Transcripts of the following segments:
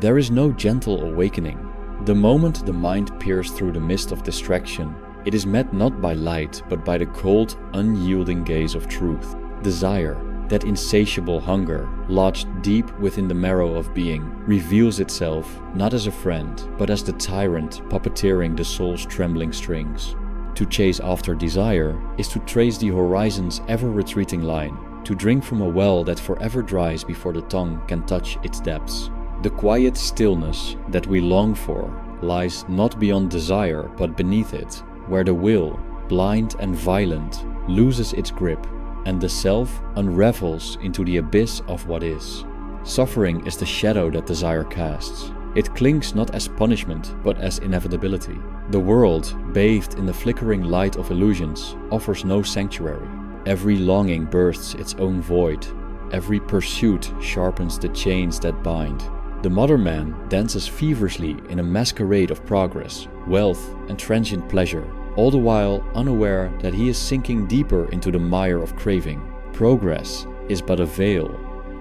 There is no gentle awakening. The moment the mind peers through the mist of distraction, it is met not by light, but by the cold, unyielding gaze of truth. Desire, that insatiable hunger, lodged deep within the marrow of being, reveals itself not as a friend, but as the tyrant puppeteering the soul's trembling strings. To chase after desire is to trace the horizon's ever-retreating line, to drink from a well that forever dries before the tongue can touch its depths. The quiet stillness that we long for lies not beyond desire but beneath it, where the will, blind and violent, loses its grip, and the self unravels into the abyss of what is. Suffering is the shadow that desire casts. It clings not as punishment, but as inevitability. The world, bathed in the flickering light of illusions, offers no sanctuary. Every longing bursts its own void. Every pursuit sharpens the chains that bind. The modern man dances feverishly in a masquerade of progress, wealth, and transient pleasure, all the while unaware that he is sinking deeper into the mire of craving. Progress is but a veil,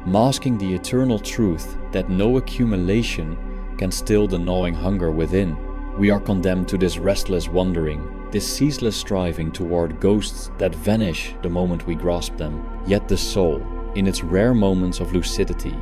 masking the eternal truth that no accumulation can still the gnawing hunger within. We are condemned to this restless wandering, this ceaseless striving toward ghosts that vanish the moment we grasp them. Yet the soul, in its rare moments of lucidity,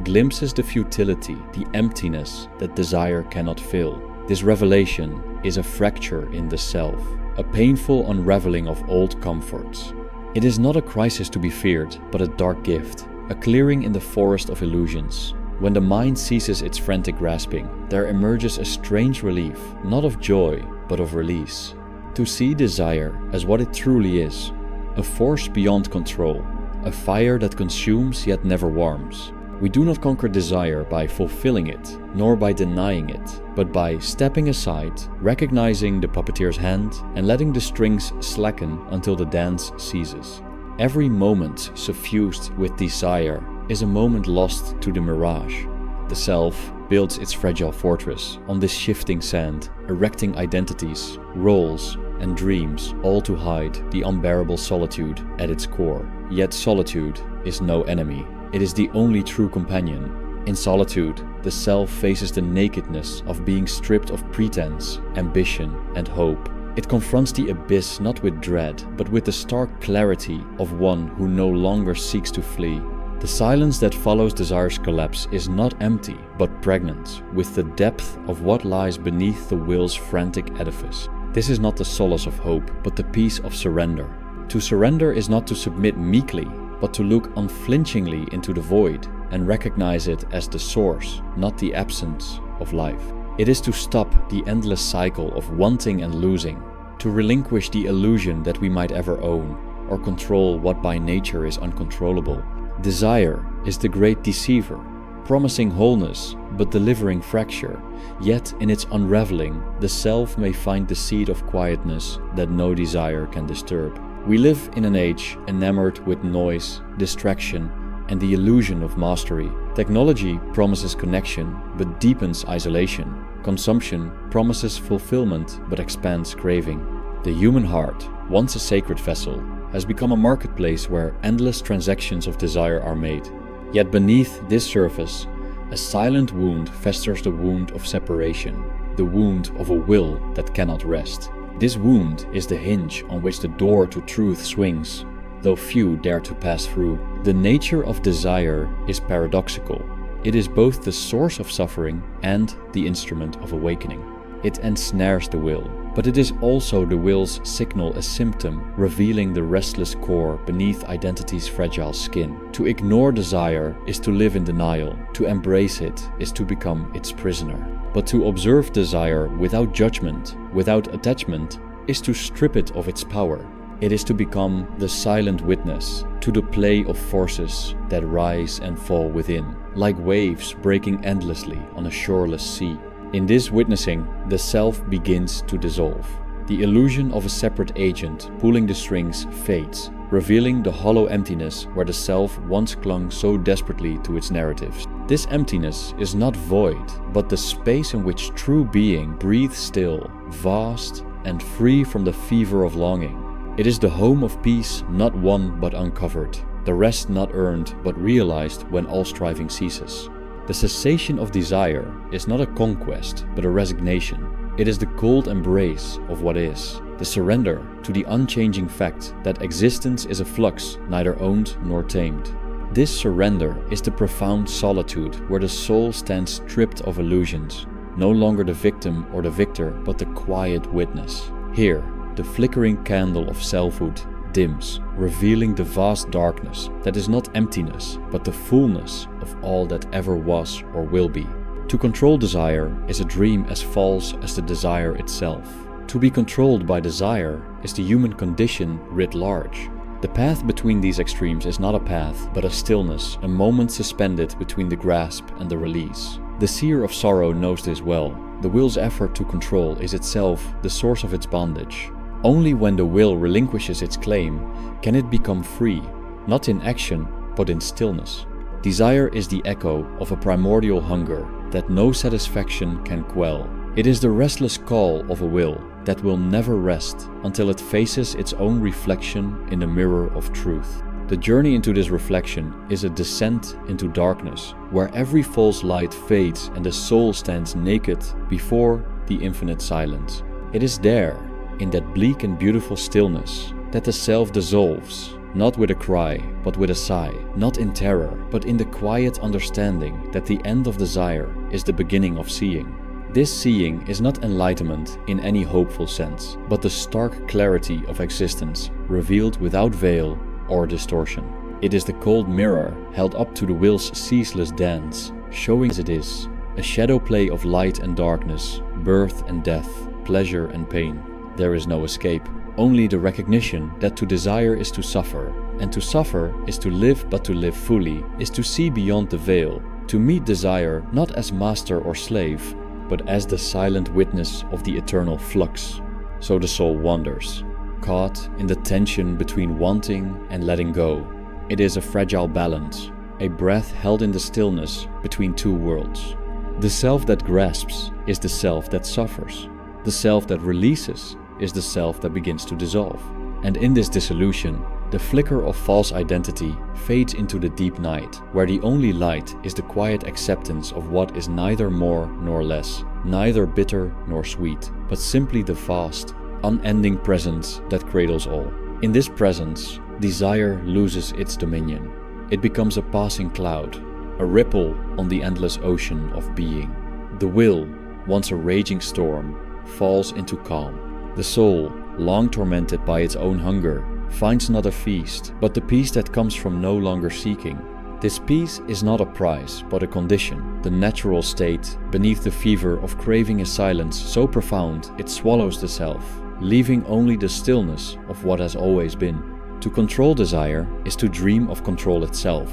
glimpses the futility, the emptiness that desire cannot fill. This revelation is a fracture in the self, a painful unraveling of old comforts. It is not a crisis to be feared, but a dark gift, a clearing in the forest of illusions. When the mind ceases its frantic grasping, there emerges a strange relief, not of joy, but of release. To see desire as what it truly is, a force beyond control, a fire that consumes yet never warms. We do not conquer desire by fulfilling it, nor by denying it, but by stepping aside, recognizing the puppeteer's hand, and letting the strings slacken until the dance ceases. Every moment suffused with desire is a moment lost to the mirage. The self builds its fragile fortress on this shifting sand, erecting identities, roles, and dreams, all to hide the unbearable solitude at its core. Yet solitude is no enemy. It is the only true companion. In solitude, the self faces the nakedness of being stripped of pretense, ambition, and hope. It confronts the abyss not with dread, but with the stark clarity of one who no longer seeks to flee. The silence that follows desire's collapse is not empty, but pregnant with the depth of what lies beneath the will's frantic edifice. This is not the solace of hope, but the peace of surrender. To surrender is not to submit meekly, but to look unflinchingly into the void and recognize it as the source, not the absence of life. It is to stop the endless cycle of wanting and losing, to relinquish the illusion that we might ever own or control what by nature is uncontrollable. Desire is the great deceiver, promising wholeness but delivering fracture. Yet in its unraveling, the self may find the seed of quietness that no desire can disturb. We live in an age enamored with noise, distraction, and the illusion of mastery. Technology promises connection but deepens isolation. Consumption promises fulfillment but expands craving. The human heart, once a sacred vessel, has become a marketplace where endless transactions of desire are made. Yet beneath this surface, a silent wound festers, the wound of separation, the wound of a will that cannot rest. This wound is the hinge on which the door to truth swings, though few dare to pass through. The nature of desire is paradoxical. It is both the source of suffering and the instrument of awakening. It ensnares the will, but it is also the will's signal, a symptom revealing the restless core beneath identity's fragile skin. To ignore desire is to live in denial. To embrace it is to become its prisoner. But to observe desire without judgment, without attachment, is to strip it of its power. It is to become the silent witness to the play of forces that rise and fall within, like waves breaking endlessly on a shoreless sea. In this witnessing, the self begins to dissolve. The illusion of a separate agent pulling the strings fades, revealing the hollow emptiness where the self once clung so desperately to its narratives. This emptiness is not void, but the space in which true being breathes still, vast, and free from the fever of longing. It is the home of peace not won but uncovered, the rest not earned but realized when all striving ceases. The cessation of desire is not a conquest, but a resignation. It is the cold embrace of what is, the surrender to the unchanging fact that existence is a flux neither owned nor tamed. This surrender is the profound solitude where the soul stands stripped of illusions, no longer the victim or the victor, but the quiet witness. Here, the flickering candle of selfhood dims, revealing the vast darkness that is not emptiness, but the fullness of all that ever was or will be. To control desire is a dream as false as the desire itself. To be controlled by desire is the human condition writ large. The path between these extremes is not a path, but a stillness, a moment suspended between the grasp and the release. The seer of sorrow knows this well. The will's effort to control is itself the source of its bondage. Only when the will relinquishes its claim can it become free, not in action, but in stillness. Desire is the echo of a primordial hunger that no satisfaction can quell. It is the restless call of a will that will never rest until it faces its own reflection in the mirror of truth. The journey into this reflection is a descent into darkness, where every false light fades and the soul stands naked before the infinite silence. It is there, in that bleak and beautiful stillness, that the self dissolves, not with a cry, but with a sigh, not in terror, but in the quiet understanding that the end of desire is the beginning of seeing. This seeing is not enlightenment in any hopeful sense, but the stark clarity of existence, revealed without veil or distortion. It is the cold mirror held up to the will's ceaseless dance, showing as it is, a shadow play of light and darkness, birth and death, pleasure and pain. There is no escape, only the recognition that to desire is to suffer, and to suffer is to live, but to live fully is to see beyond the veil, to meet desire not as master or slave, but as the silent witness of the eternal flux. So the soul wanders, caught in the tension between wanting and letting go. It is a fragile balance, a breath held in the stillness between two worlds. The self that grasps is the self that suffers. The self that releases is the self that begins to dissolve. And in this dissolution, the flicker of false identity fades into the deep night, where the only light is the quiet acceptance of what is neither more nor less, neither bitter nor sweet, but simply the vast, unending presence that cradles all. In this presence, desire loses its dominion. It becomes a passing cloud, a ripple on the endless ocean of being. The will, once a raging storm, falls into calm. The soul, long tormented by its own hunger, finds not a feast, but the peace that comes from no longer seeking. This peace is not a prize, but a condition, the natural state beneath the fever of craving a silence so profound it swallows the self, leaving only the stillness of what has always been. To control desire is to dream of control itself.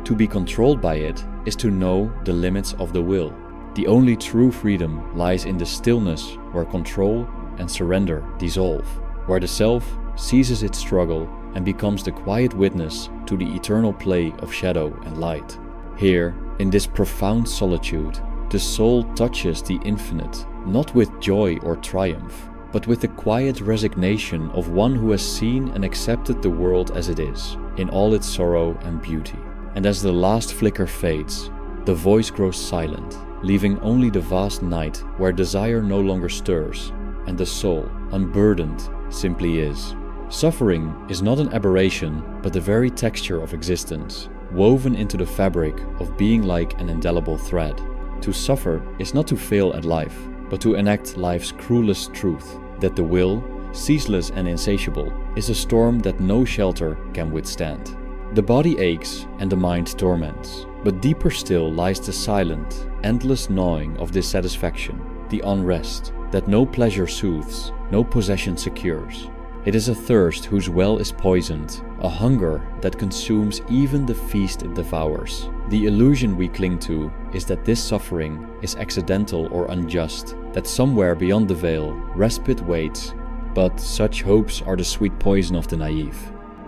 To be controlled by it is to know the limits of the will. The only true freedom lies in the stillness where control and surrender dissolve, where the self ceases its struggle and becomes the quiet witness to the eternal play of shadow and light. Here, in this profound solitude, the soul touches the infinite, not with joy or triumph, but with the quiet resignation of one who has seen and accepted the world as it is, in all its sorrow and beauty. And as the last flicker fades, the voice grows silent, leaving only the vast night where desire no longer stirs, and the soul, unburdened, simply is. Suffering is not an aberration, but the very texture of existence, woven into the fabric of being like an indelible thread. To suffer is not to fail at life, but to enact life's cruelest truth, that the will, ceaseless and insatiable, is a storm that no shelter can withstand. The body aches and the mind torments, but deeper still lies the silent, endless gnawing of dissatisfaction, the unrest that no pleasure soothes, no possession secures. It is a thirst whose well is poisoned, a hunger that consumes even the feast it devours. The illusion we cling to is that this suffering is accidental or unjust, that somewhere beyond the veil, respite waits, but such hopes are the sweet poison of the naive.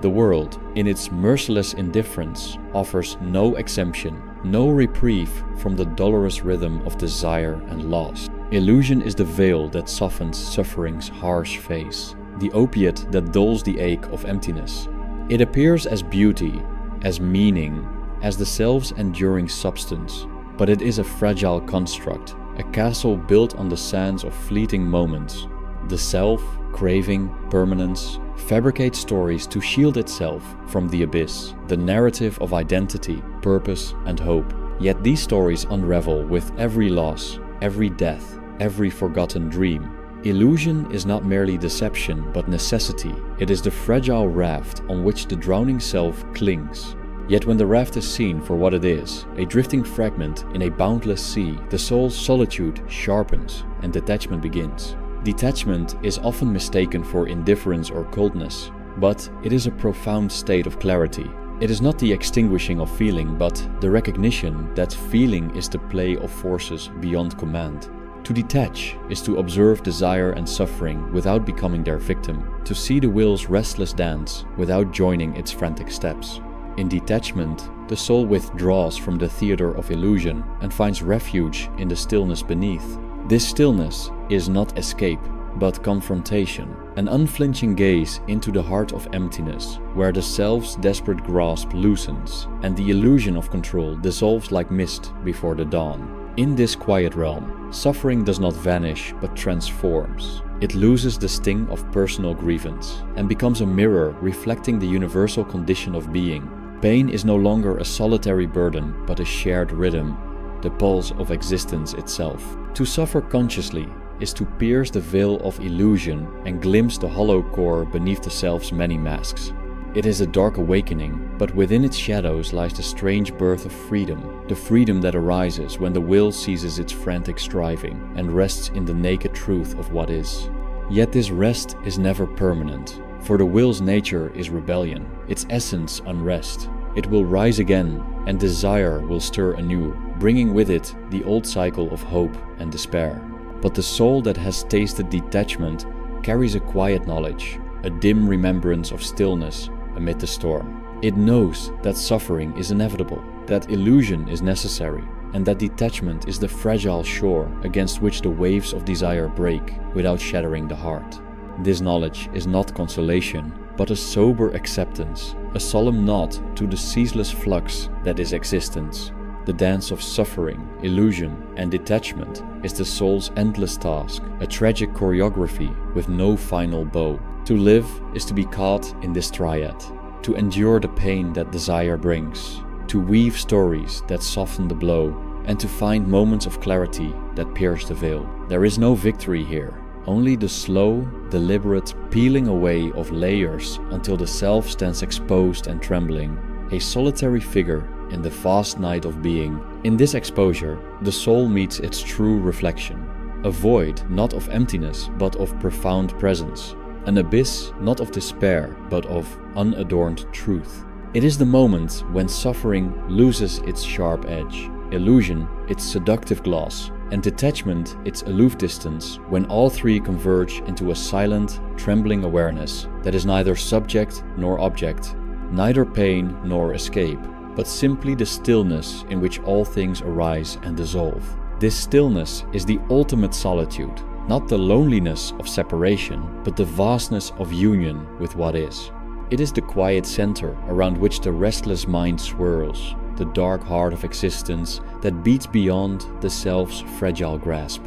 The world, in its merciless indifference, offers no exemption, no reprieve from the dolorous rhythm of desire and loss. Illusion is the veil that softens suffering's harsh face, the opiate that dulls the ache of emptiness. It appears as beauty, as meaning, as the self's enduring substance, but it is a fragile construct, a castle built on the sands of fleeting moments. The self, craving, permanence, fabricates stories to shield itself from the abyss, the narrative of identity, purpose, and hope. Yet these stories unravel with every loss, every death, every forgotten dream. Illusion is not merely deception, but necessity. It is the fragile raft on which the drowning self clings. Yet when the raft is seen for what it is, a drifting fragment in a boundless sea, the soul's solitude sharpens and detachment begins. Detachment is often mistaken for indifference or coldness, but it is a profound state of clarity. It is not the extinguishing of feeling, but the recognition that feeling is the play of forces beyond command. To detach is to observe desire and suffering without becoming their victim, to see the will's restless dance without joining its frantic steps. In detachment, the soul withdraws from the theater of illusion and finds refuge in the stillness beneath. This stillness is not escape, but confrontation, an unflinching gaze into the heart of emptiness, where the self's desperate grasp loosens and the illusion of control dissolves like mist before the dawn. In this quiet realm, suffering does not vanish but transforms. It loses the sting of personal grievance and becomes a mirror reflecting the universal condition of being. Pain is no longer a solitary burden but a shared rhythm, the pulse of existence itself. To suffer consciously is to pierce the veil of illusion and glimpse the hollow core beneath the self's many masks. It is a dark awakening, but within its shadows lies the strange birth of freedom, the freedom that arises when the will ceases its frantic striving and rests in the naked truth of what is. Yet this rest is never permanent, for the will's nature is rebellion, its essence unrest. It will rise again, and desire will stir anew, bringing with it the old cycle of hope and despair. But the soul that has tasted detachment carries a quiet knowledge, a dim remembrance of stillness amid the storm. It knows that suffering is inevitable, that illusion is necessary, and that detachment is the fragile shore against which the waves of desire break without shattering the heart. This knowledge is not consolation, but a sober acceptance, a solemn nod to the ceaseless flux that is existence. The dance of suffering, illusion, and detachment is the soul's endless task, a tragic choreography with no final bow. To live is to be caught in this triad, to endure the pain that desire brings, to weave stories that soften the blow, and to find moments of clarity that pierce the veil. There is no victory here, only the slow, deliberate peeling away of layers until the self stands exposed and trembling, a solitary figure in the vast night of being. In this exposure, the soul meets its true reflection, a void not of emptiness but of profound presence, an abyss not of despair but of unadorned truth. It is the moment when suffering loses its sharp edge, illusion its seductive gloss, and detachment its aloof distance, when all three converge into a silent, trembling awareness that is neither subject nor object, neither pain nor escape, but simply the stillness in which all things arise and dissolve. This stillness is the ultimate solitude, not the loneliness of separation, but the vastness of union with what is. It is the quiet center around which the restless mind swirls, the dark heart of existence that beats beyond the self's fragile grasp.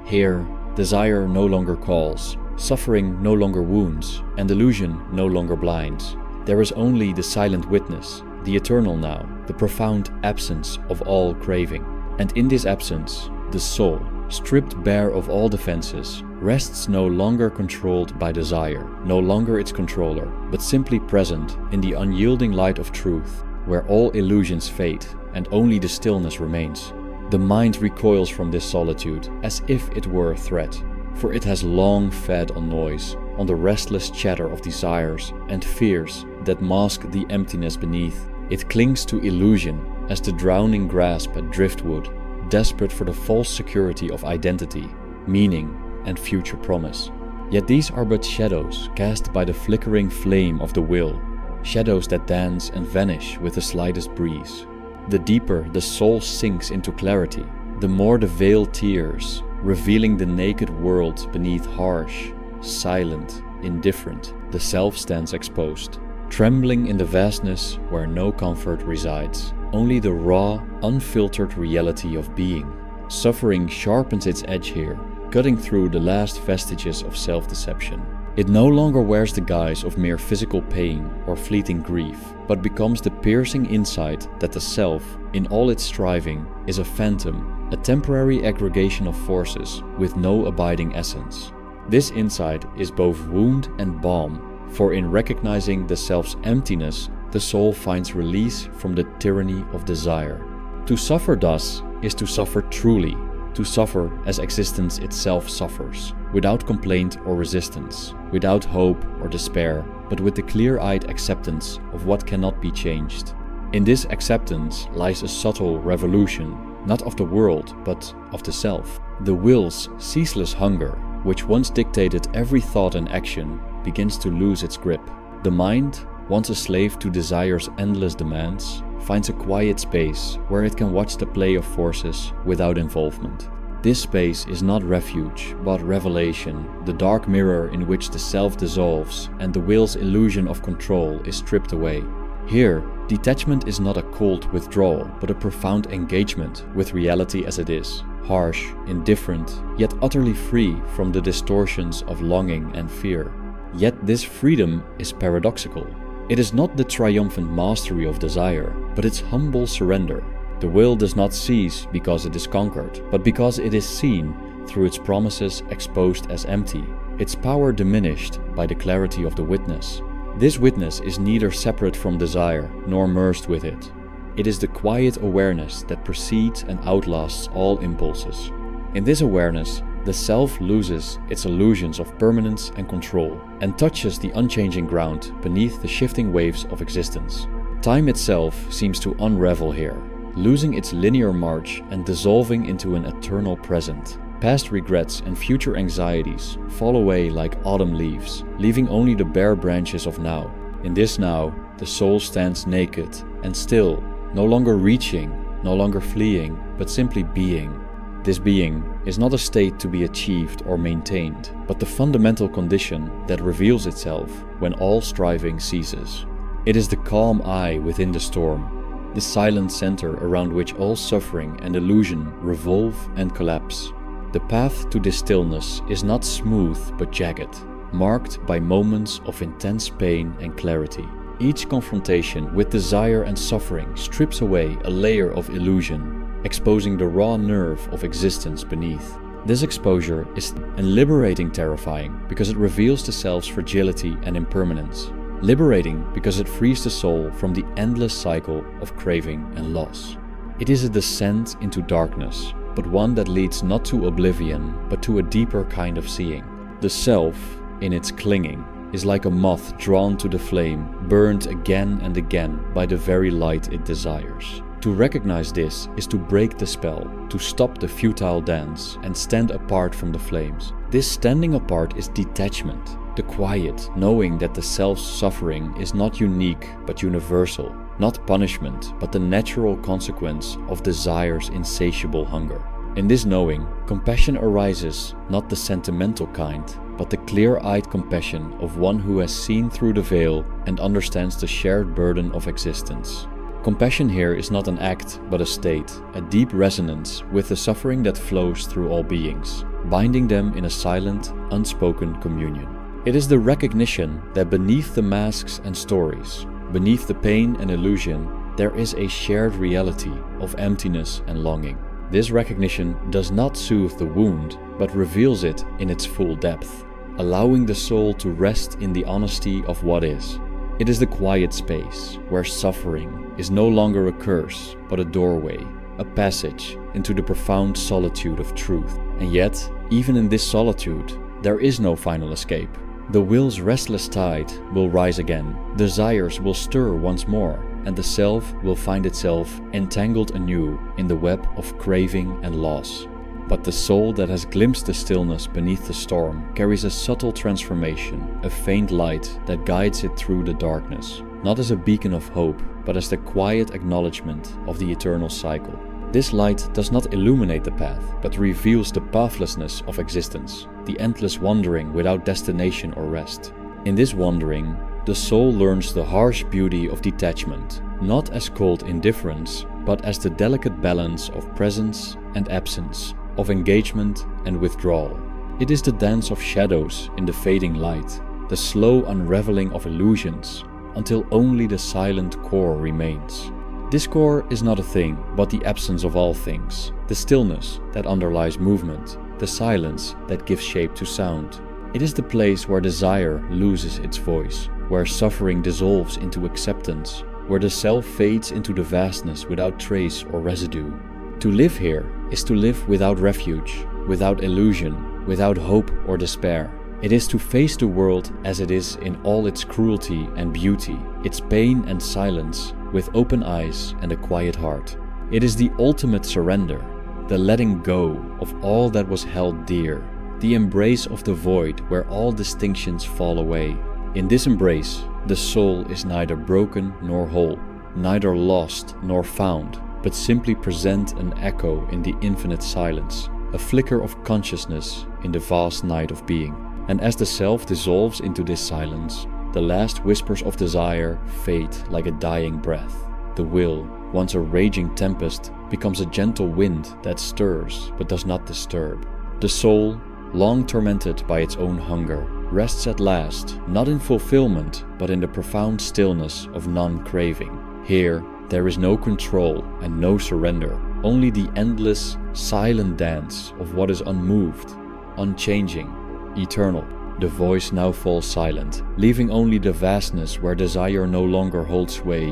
Here, desire no longer calls, suffering no longer wounds, and illusion no longer blinds. There is only the silent witness, the eternal now, the profound absence of all craving. And in this absence, the soul, stripped bare of all defenses, rests no longer controlled by desire, no longer its controller, but simply present in the unyielding light of truth, where all illusions fade and only the stillness remains. The mind recoils from this solitude as if it were a threat, for it has long fed on noise, on the restless chatter of desires and fears that mask the emptiness beneath. It clings to illusion as the drowning grasp at driftwood, desperate for the false security of identity, meaning, and future promise. Yet these are but shadows cast by the flickering flame of the will, shadows that dance and vanish with the slightest breeze. The deeper the soul sinks into clarity, the more the veil tears, revealing the naked world beneath harsh, silent, indifferent. The self stands exposed, trembling in the vastness where no comfort resides. only the raw, unfiltered reality of being. Suffering sharpens its edge here, cutting through the last vestiges of self-deception. It no longer wears the guise of mere physical pain or fleeting grief, but becomes the piercing insight that the self, in all its striving, is a phantom, a temporary aggregation of forces with no abiding essence. This insight is both wound and balm, for in recognizing the self's emptiness, the soul finds release from the tyranny of desire. To suffer thus is to suffer truly, to suffer as existence itself suffers, without complaint or resistance, without hope or despair, but with the clear-eyed acceptance of what cannot be changed. In this acceptance lies a subtle revolution, not of the world, but of the self. The will's ceaseless hunger, which once dictated every thought and action, begins to lose its grip. The mind, once a slave to desire's endless demands, finds a quiet space where it can watch the play of forces without involvement. This space is not refuge, but revelation, the dark mirror in which the self dissolves and the will's illusion of control is stripped away. Here, detachment is not a cold withdrawal, but a profound engagement with reality as it is, harsh, indifferent, yet utterly free from the distortions of longing and fear. Yet this freedom is paradoxical. It is not the triumphant mastery of desire, but its humble surrender. The will does not cease because it is conquered, but because it is seen through its promises exposed as empty, its power diminished by the clarity of the witness. This witness is neither separate from desire nor merged with it. It is the quiet awareness that precedes and outlasts all impulses. In this awareness, the self loses its illusions of permanence and control, and touches the unchanging ground beneath the shifting waves of existence. Time itself seems to unravel here, losing its linear march and dissolving into an eternal present. Past regrets and future anxieties fall away like autumn leaves, leaving only the bare branches of now. In this now, the soul stands naked and still, no longer reaching, no longer fleeing, but simply being. This being is not a state to be achieved or maintained, but the fundamental condition that reveals itself when all striving ceases. It is the calm eye within the storm, the silent center around which all suffering and illusion revolve and collapse. The path to this stillness is not smooth but jagged, marked by moments of intense pain and clarity. Each confrontation with desire and suffering strips away a layer of illusion, exposing the raw nerve of existence beneath. This exposure is liberating, terrifying, because it reveals the self's fragility and impermanence. Liberating because it frees the soul from the endless cycle of craving and loss. It is a descent into darkness, but one that leads not to oblivion, but to a deeper kind of seeing. The self, in its clinging, is like a moth drawn to the flame, burned again and again by the very light it desires. To recognize this is to break the spell, to stop the futile dance and stand apart from the flames. This standing apart is detachment, the quiet, knowing that the self's suffering is not unique but universal, not punishment but the natural consequence of desire's insatiable hunger. In this knowing, compassion arises, not the sentimental kind, but the clear-eyed compassion of one who has seen through the veil and understands the shared burden of existence. Compassion here is not an act, but a state, a deep resonance with the suffering that flows through all beings, binding them in a silent, unspoken communion. It is the recognition that beneath the masks and stories, beneath the pain and illusion, there is a shared reality of emptiness and longing. This recognition does not soothe the wound, but reveals it in its full depth, allowing the soul to rest in the honesty of what is. It is the quiet space where suffering is no longer a curse, but a doorway, a passage into the profound solitude of truth. And yet, even in this solitude, there is no final escape. The will's restless tide will rise again, desires will stir once more, and the self will find itself entangled anew in the web of craving and loss. But the soul that has glimpsed the stillness beneath the storm carries a subtle transformation, a faint light that guides it through the darkness, not as a beacon of hope, but as the quiet acknowledgement of the eternal cycle. This light does not illuminate the path, but reveals the pathlessness of existence, the endless wandering without destination or rest. In this wandering, the soul learns the harsh beauty of detachment, not as cold indifference, but as the delicate balance of presence and absence, of engagement and withdrawal. It is the dance of shadows in the fading light, the slow unraveling of illusions, until only the silent core remains. This core is not a thing, but the absence of all things, the stillness that underlies movement, the silence that gives shape to sound. It is the place where desire loses its voice, where suffering dissolves into acceptance, where the self fades into the vastness without trace or residue. To live here is to live without refuge, without illusion, without hope or despair. It is to face the world as it is in all its cruelty and beauty, its pain and silence, with open eyes and a quiet heart. It is the ultimate surrender, the letting go of all that was held dear, the embrace of the void where all distinctions fall away. In this embrace, the soul is neither broken nor whole, neither lost nor found, but simply present an echo in the infinite silence, a flicker of consciousness in the vast night of being. And as the self dissolves into this silence, the last whispers of desire fade like a dying breath. The will, once a raging tempest, becomes a gentle wind that stirs but does not disturb. The soul, long tormented by its own hunger, rests at last, not in fulfillment, but in the profound stillness of non-craving. Here, there is no control and no surrender, only the endless, silent dance of what is unmoved, unchanging, eternal. The voice now falls silent, leaving only the vastness where desire no longer holds sway,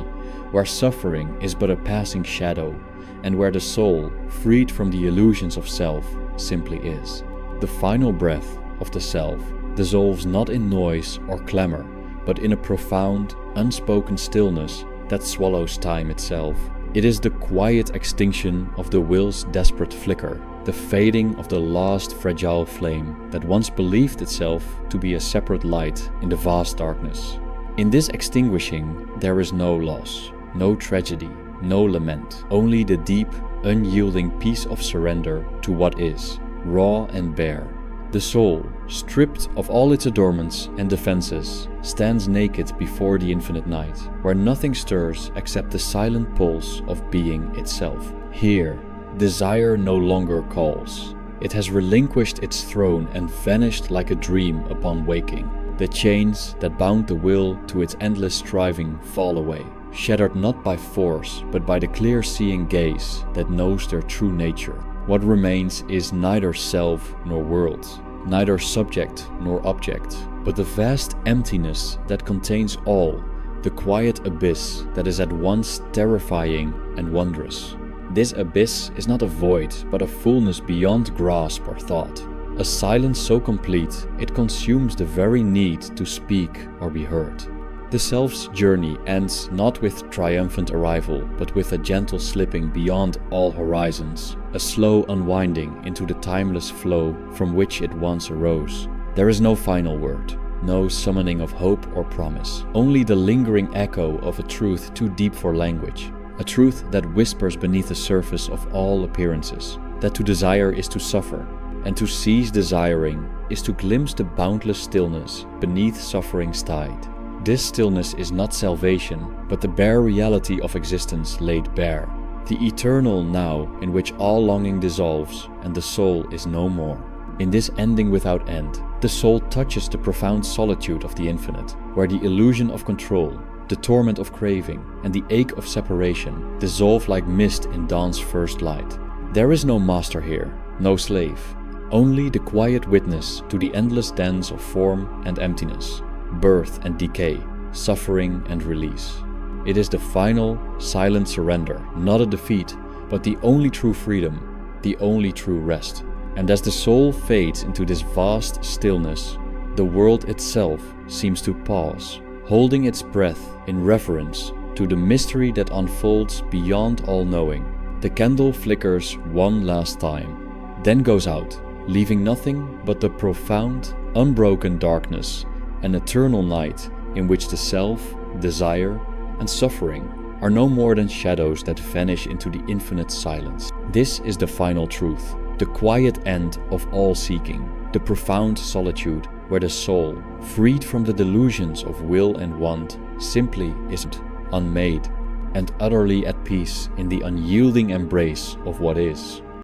where suffering is but a passing shadow, and where the soul, freed from the illusions of self, simply is. The final breath of the self dissolves not in noise or clamor, but in a profound, unspoken stillness that swallows time itself. It is the quiet extinction of the will's desperate flicker, the fading of the last fragile flame that once believed itself to be a separate light in the vast darkness. In this extinguishing, there is no loss, no tragedy, no lament, only the deep, unyielding peace of surrender to what is, raw and bare. The soul, stripped of all its adornments and defenses, stands naked before the infinite night, where nothing stirs except the silent pulse of being itself. Here, desire no longer calls. It has relinquished its throne and vanished like a dream upon waking. The chains that bound the will to its endless striving fall away, shattered not by force, but by the clear-seeing gaze that knows their true nature. What remains is neither self nor world, neither subject nor object, but the vast emptiness that contains all, the quiet abyss that is at once terrifying and wondrous. This abyss is not a void, but a fullness beyond grasp or thought, a silence so complete it consumes the very need to speak or be heard. The self's journey ends not with triumphant arrival, but with a gentle slipping beyond all horizons, a slow unwinding into the timeless flow from which it once arose. There is no final word, no summoning of hope or promise, only the lingering echo of a truth too deep for language, a truth that whispers beneath the surface of all appearances, that to desire is to suffer, and to cease desiring is to glimpse the boundless stillness beneath suffering's tide. This stillness is not salvation, but the bare reality of existence laid bare, the eternal now in which all longing dissolves and the soul is no more. In this ending without end, the soul touches the profound solitude of the infinite, where the illusion of control, the torment of craving, and the ache of separation dissolve like mist in dawn's first light. There is no master here, no slave, only the quiet witness to the endless dance of form and emptiness, birth and decay, suffering and release. It is the final, silent surrender, not a defeat, but the only true freedom, the only true rest. And as the soul fades into this vast stillness, the world itself seems to pause, holding its breath in reverence to the mystery that unfolds beyond all knowing. The candle flickers one last time, then goes out, leaving nothing but the profound, unbroken darkness, an eternal night in which the self, desire, and suffering are no more than shadows that vanish into the infinite silence. This is the final truth, the quiet end of all seeking, the profound solitude where the soul, freed from the delusions of will and want, simply isn't unmade and utterly at peace in the unyielding embrace of what is.